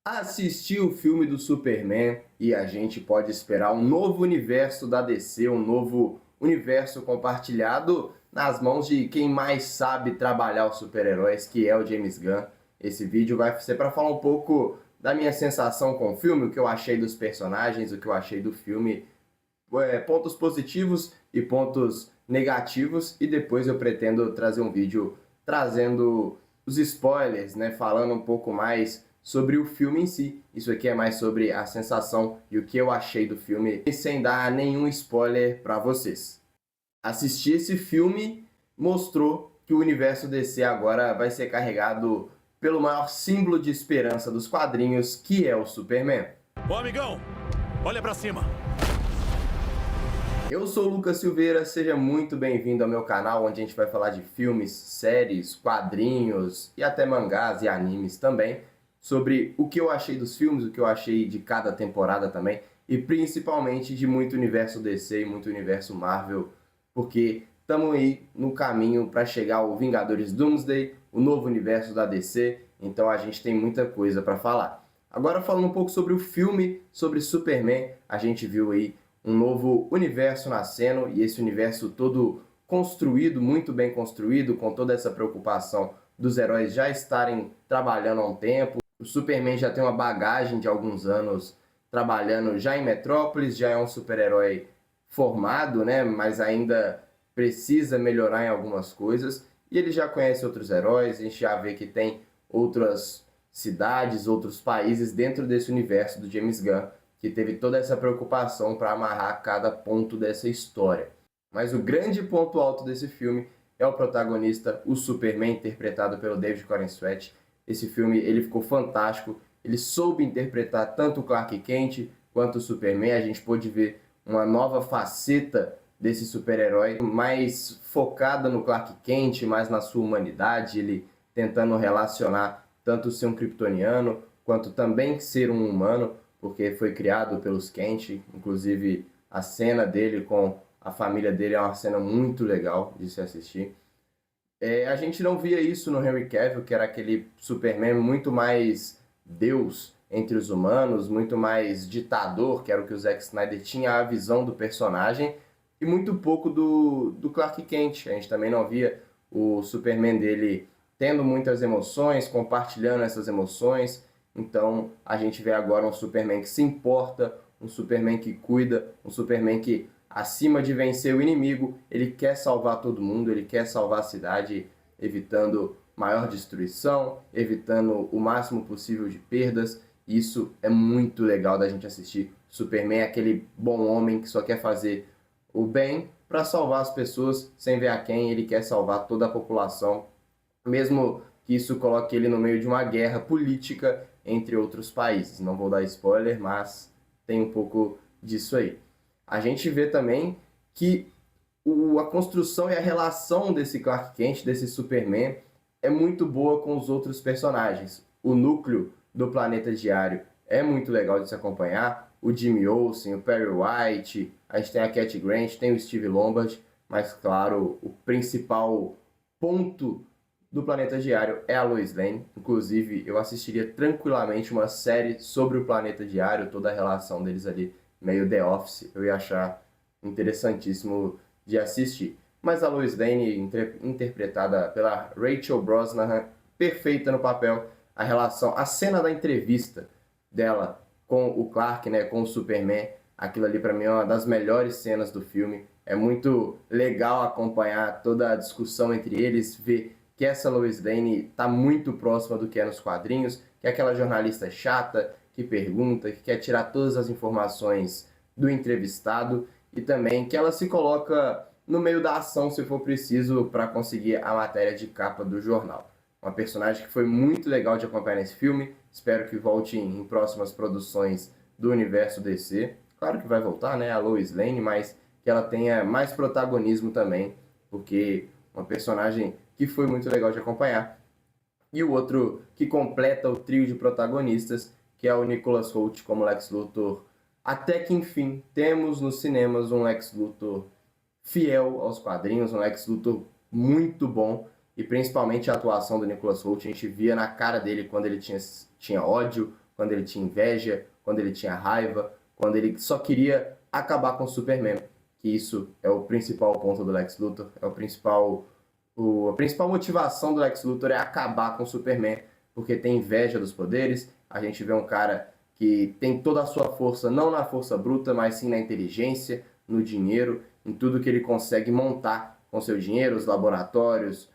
Assistir o filme do Superman e a gente pode esperar um novo universo da DC, um novo universo compartilhado nas mãos de quem mais sabe trabalhar os super-heróis, que é o James Gunn. Esse vídeo vai ser para falar um pouco da minha sensação com o filme, o que eu achei dos personagens, o que eu achei do filme, pontos positivos e pontos negativos, e depois eu pretendo trazer um vídeo trazendo os spoilers, né, falando um pouco mais sobre o filme em si. Isso aqui é mais sobre a sensação e o que eu achei do filme, sem dar nenhum spoiler para vocês. Assistir esse filme mostrou que o universo DC agora vai ser carregado pelo maior símbolo de esperança dos quadrinhos, que é o Superman. Ô, amigão, olha pra cima. Eu sou o Lucas Silveira, seja muito bem-vindo ao meu canal, onde a gente vai falar de filmes, séries, quadrinhos e até mangás e animes também, sobre o que eu achei dos filmes, o que eu achei de cada temporada também, e principalmente de muito universo DC e muito universo Marvel, porque estamos aí no caminho para chegar ao Vingadores Doomsday, o novo universo da DC, então a gente tem muita coisa para falar. Agora falando um pouco sobre o filme, sobre Superman, a gente viu aí um novo universo nascendo, e esse universo todo construído, muito bem construído, com toda essa preocupação dos heróis já estarem trabalhando há um tempo. O Superman já tem uma bagagem de alguns anos trabalhando já em Metrópolis, já é um super-herói formado, né, mas ainda precisa melhorar em algumas coisas, e ele já conhece outros heróis, a gente já vê que tem outras cidades, outros países dentro desse universo do James Gunn, que teve toda essa preocupação para amarrar cada ponto dessa história. Mas o grande ponto alto desse filme é o protagonista, o Superman, interpretado pelo David Corenswet. Esse filme ele ficou fantástico, ele soube interpretar tanto o Clark Kent quanto o Superman. A gente pôde ver uma nova faceta desse super-herói, mais focada no Clark Kent, mais na sua humanidade, ele tentando relacionar tanto ser um kryptoniano quanto também ser um humano, porque foi criado pelos Kent. Inclusive a cena dele com a família dele é uma cena muito legal de se assistir. A gente não via isso no Henry Cavill, que era aquele Superman muito mais Deus entre os humanos, muito mais ditador, que era o que o Zack Snyder tinha a visão do personagem, e muito pouco do Clark Kent. A gente também não via o Superman dele tendo muitas emoções, compartilhando essas emoções. Então a gente vê agora um Superman que se importa, um Superman que cuida, um Superman que, acima de vencer o inimigo, ele quer salvar todo mundo, ele quer salvar a cidade, evitando maior destruição, evitando o máximo possível de perdas. Isso é muito legal da gente assistir. Superman é aquele bom homem que só quer fazer o bem para salvar as pessoas sem ver a quem. Ele quer salvar toda a população, mesmo que isso coloque ele no meio de uma guerra política entre outros países. Não vou dar spoiler, mas tem um pouco disso aí. A gente vê também que a construção e a relação desse Clark Kent, desse Superman, é muito boa com os outros personagens. O núcleo do Planeta Diário é muito legal de se acompanhar. O Jimmy Olsen, o Perry White, a gente tem a Cat Grant, tem o Steve Lombard, mas claro, o principal ponto do Planeta Diário é a Lois Lane. Inclusive, eu assistiria tranquilamente uma série sobre o Planeta Diário, toda a relação deles ali, meio The Office. Eu ia achar interessantíssimo de assistir. Mas a Lois Lane, interpretada pela Rachel Brosnahan, perfeita no papel. A relação, a cena da entrevista dela com o Clark, né, com o Superman, aquilo ali para mim é uma das melhores cenas do filme. É muito legal acompanhar toda a discussão entre eles, ver que essa Lois Lane está muito próxima do que é nos quadrinhos, que é aquela jornalista chata, que pergunta, que quer tirar todas as informações do entrevistado, e também que ela se coloca no meio da ação se for preciso para conseguir a matéria de capa do jornal. Uma personagem que foi muito legal de acompanhar nesse filme, espero que volte em próximas produções do universo DC. Claro que vai voltar, né, a Lois Lane, mas que ela tenha mais protagonismo também, porque uma personagem que foi muito legal de acompanhar. E o outro que completa o trio de protagonistas, que é o Nicholas Hoult como Lex Luthor. Até que enfim, temos nos cinemas um Lex Luthor fiel aos quadrinhos, um Lex Luthor muito bom, e principalmente a atuação do Nicholas Hoult. A gente via na cara dele quando ele tinha ódio, quando ele tinha inveja, quando ele tinha raiva, quando ele só queria acabar com o Superman. Que isso é o principal ponto do Lex Luthor, é a principal motivação do Lex Luthor é acabar com o Superman, porque tem inveja dos poderes. A gente vê um cara que tem toda a sua força, não na força bruta, mas sim na inteligência, no dinheiro, em tudo que ele consegue montar com seu dinheiro, os laboratórios,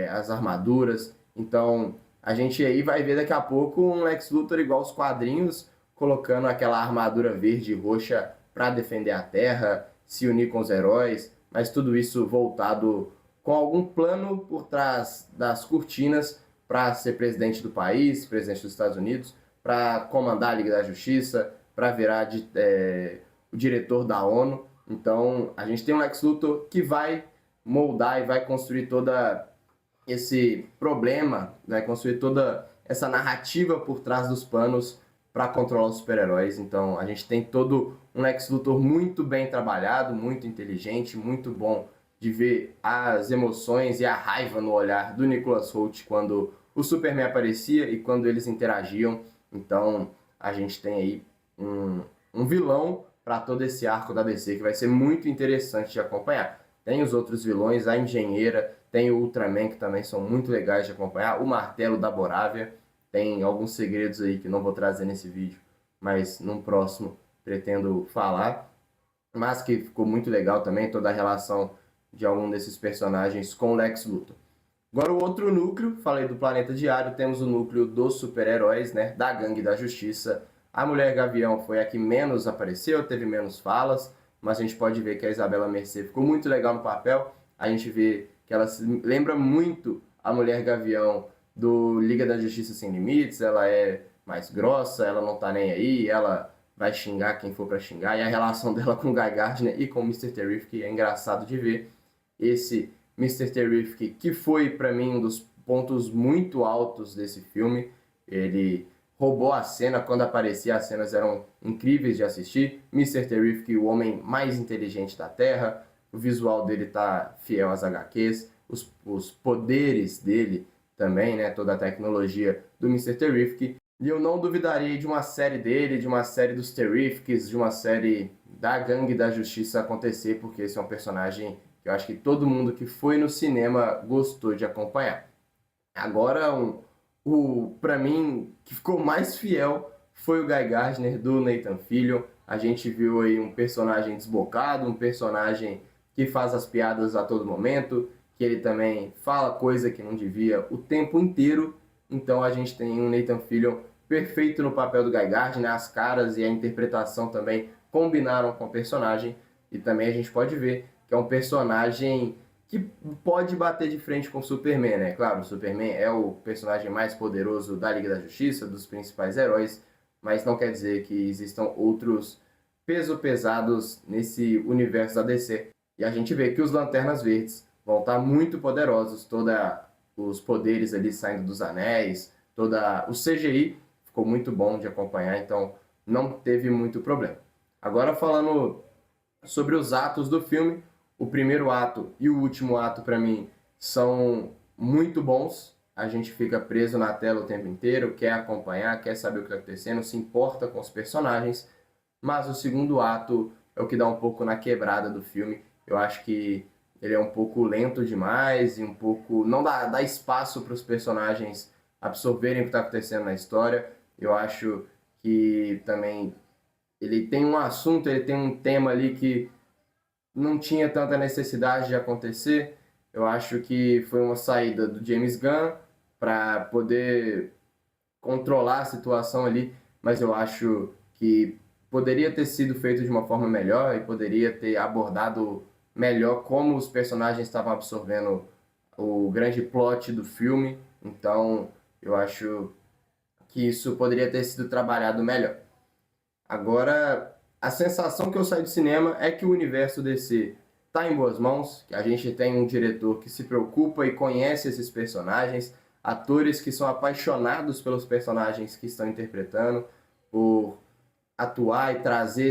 as armaduras. Então, a gente aí vai ver daqui a pouco um Lex Luthor igual os quadrinhos, colocando aquela armadura verde e roxa para defender a Terra, se unir com os heróis, mas tudo isso voltado com algum plano por trás das cortinas para ser presidente do país, presidente dos Estados Unidos, para comandar a Liga da Justiça, para virar o diretor da ONU. Então, a gente tem um Lex Luthor que vai moldar e vai construir toda esse problema, vai construir toda essa narrativa por trás dos panos para controlar os super-heróis. Então, a gente tem todo um Lex Luthor muito bem trabalhado, muito inteligente, muito bom de ver as emoções e a raiva no olhar do Nicholas Hoult quando o Superman aparecia e quando eles interagiam. Então, a gente tem aí um vilão para todo esse arco da DC que vai ser muito interessante de acompanhar. Tem os outros vilões, a Engenheira, tem o Ultraman, que também são muito legais de acompanhar, o Martelo da Borávia. Tem alguns segredos aí que não vou trazer nesse vídeo, mas num próximo pretendo falar. Mas que ficou muito legal também toda a relação de algum desses personagens com o Lex Luthor. Agora o outro núcleo, falei do Planeta Diário, temos o núcleo dos super-heróis, né, da Gangue da Justiça. A Mulher Gavião foi a que menos apareceu, teve menos falas, mas a gente pode ver que a Isabela Mercê ficou muito legal no papel. A gente vê que ela se lembra muito a Mulher Gavião do Liga da Justiça Sem Limites. Ela é mais grossa, ela não tá nem aí, ela vai xingar quem for pra xingar. E a relação dela com o Guy Gardner e com o Mr. Terrific é engraçado de ver. Esse Mr. Terrific, que foi para mim um dos pontos muito altos desse filme. Ele roubou a cena, quando aparecia as cenas eram incríveis de assistir. Mr. Terrific, o homem mais inteligente da Terra, o visual dele tá fiel às HQs, os poderes dele também, né, toda a tecnologia do Mr. Terrific. E eu não duvidaria de uma série dele, de uma série dos Terrifics, de uma série da Gangue da Justiça acontecer, porque esse é um personagem que eu acho que todo mundo que foi no cinema gostou de acompanhar. Agora, para mim, que ficou mais fiel foi o Guy Gardner, do Nathan Fillion. A gente viu aí um personagem desbocado, um personagem que faz as piadas a todo momento, que ele também fala coisa que não devia o tempo inteiro. Então a gente tem um Nathan Fillion perfeito no papel do Guy Gardner, as caras e a interpretação também combinaram com o personagem. E também a gente pode ver que é um personagem que pode bater de frente com o Superman, né? Claro, o Superman é o personagem mais poderoso da Liga da Justiça, dos principais heróis, mas não quer dizer que existam outros pesos pesados nesse universo da DC. E a gente vê que os Lanternas Verdes vão estar muito poderosos, todos os poderes ali saindo dos anéis, o CGI ficou muito bom de acompanhar, então não teve muito problema. Agora falando sobre os atos do filme, o primeiro ato e o último ato, para mim, são muito bons. A gente fica preso na tela o tempo inteiro, quer acompanhar, quer saber o que está acontecendo, se importa com os personagens. Mas o segundo ato é o que dá um pouco na quebrada do filme. Eu acho que ele é um pouco lento demais e um pouco não dá espaço para os personagens absorverem o que está acontecendo na história. Eu acho que também ele tem um assunto, ele tem um tema ali que não tinha tanta necessidade de acontecer. Eu acho que foi uma saída do James Gunn para poder controlar a situação ali, mas eu acho que poderia ter sido feito de uma forma melhor e poderia ter abordado melhor como os personagens estavam absorvendo o grande plot do filme. Então, eu acho que isso poderia ter sido trabalhado melhor. Agora, a sensação que eu saí do cinema é que o universo DC está em boas mãos, que a gente tem um diretor que se preocupa e conhece esses personagens, atores que são apaixonados pelos personagens que estão interpretando, por atuar e trazer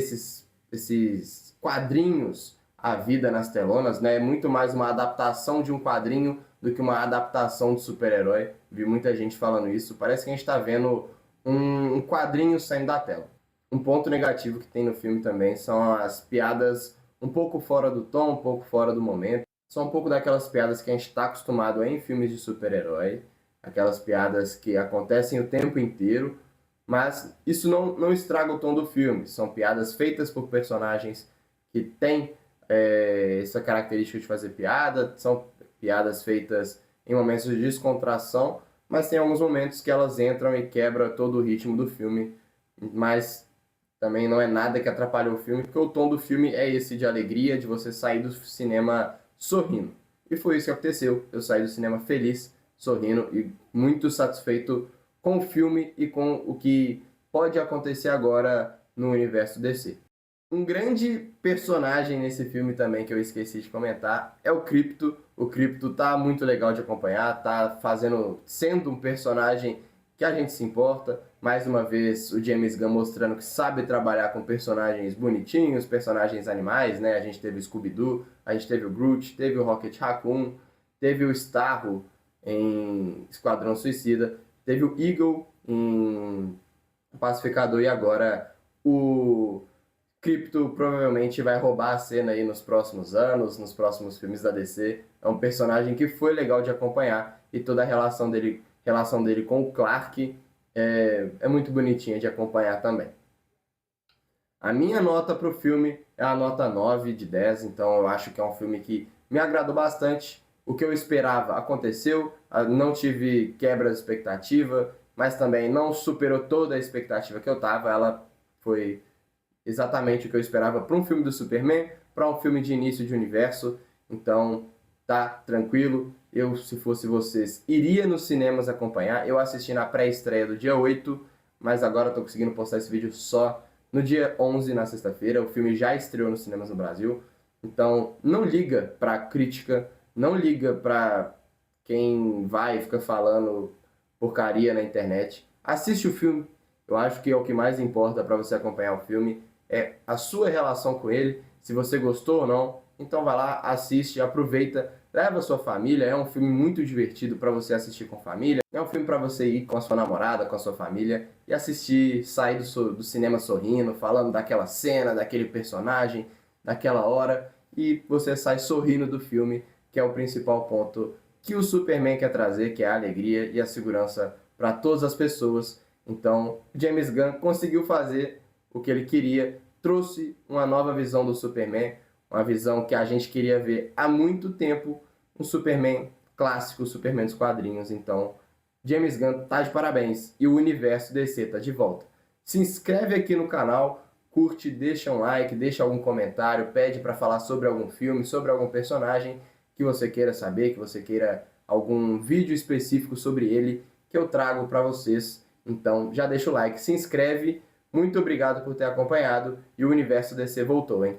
esses quadrinhos à vida nas telonas, né? É muito mais uma adaptação de um quadrinho do que uma adaptação de super-herói. Vi muita gente falando isso. Parece que a gente está vendo um quadrinho saindo da tela. Um ponto negativo que tem no filme também são as piadas um pouco fora do tom, um pouco fora do momento. São um pouco daquelas piadas que a gente está acostumado em filmes de super-herói, aquelas piadas que acontecem o tempo inteiro, mas isso não estraga o tom do filme. São piadas feitas por personagens que têm essa característica de fazer piada, são piadas feitas em momentos de descontração, mas tem alguns momentos que elas entram e quebram todo o ritmo do filme, mas também não é nada que atrapalhe o filme, porque o tom do filme é esse de alegria, de você sair do cinema sorrindo. E foi isso que aconteceu. Eu saí do cinema feliz, sorrindo e muito satisfeito com o filme e com o que pode acontecer agora no universo DC. Um grande personagem nesse filme também que eu esqueci de comentar é o Krypto. O Krypto tá muito legal de acompanhar, sendo um personagem que a gente se importa. Mais uma vez, o James Gunn mostrando que sabe trabalhar com personagens bonitinhos, personagens animais, né? A gente teve o Scooby-Doo, a gente teve o Groot, teve o Rocket Raccoon, teve o Starro em Esquadrão Suicida, teve o Eagle em Pacificador e agora o Krypto provavelmente vai roubar a cena aí nos próximos anos, nos próximos filmes da DC. É um personagem que foi legal de acompanhar e toda a relação dele com o Clark é muito bonitinha de acompanhar também. A minha nota para o filme é a nota 9 de 10, então eu acho que é um filme que me agradou bastante. O que eu esperava aconteceu, não tive quebra de expectativa, mas também não superou toda a expectativa que eu tava. Ela foi exatamente o que eu esperava para um filme do Superman, para um filme de início de universo. Então, tá tranquilo. Eu, se fosse vocês, iria nos cinemas acompanhar. Eu assisti na pré-estreia do dia 8, mas agora eu tô conseguindo postar esse vídeo só no dia 11, na sexta-feira. O filme já estreou nos cinemas no Brasil. Então, não liga pra crítica, não liga pra quem vai e fica falando porcaria na internet. Assiste o filme. Eu acho que é o que mais importa para você acompanhar o filme, é a sua relação com ele, se você gostou ou não. Então vai lá, assiste, aproveita, leva a sua família. É um filme muito divertido para você assistir com família. É um filme para você ir com a sua namorada, com a sua família e assistir, sair do cinema sorrindo, falando daquela cena, daquele personagem, daquela hora, e você sai sorrindo do filme, que é o principal ponto que o Superman quer trazer, que é a alegria e a segurança para todas as pessoas. Então, James Gunn conseguiu fazer o que ele queria, trouxe uma nova visão do Superman, uma visão que a gente queria ver há muito tempo, um Superman clássico, o Superman dos quadrinhos. Então, James Gunn tá de parabéns e o universo DC tá de volta. Se inscreve aqui no canal, curte, deixa um like, deixa algum comentário, pede para falar sobre algum filme, sobre algum personagem que você queira saber, que você queira algum vídeo específico sobre ele que eu trago para vocês. Então já deixa o like, se inscreve. Muito obrigado por ter acompanhado e o Universo DC voltou, hein?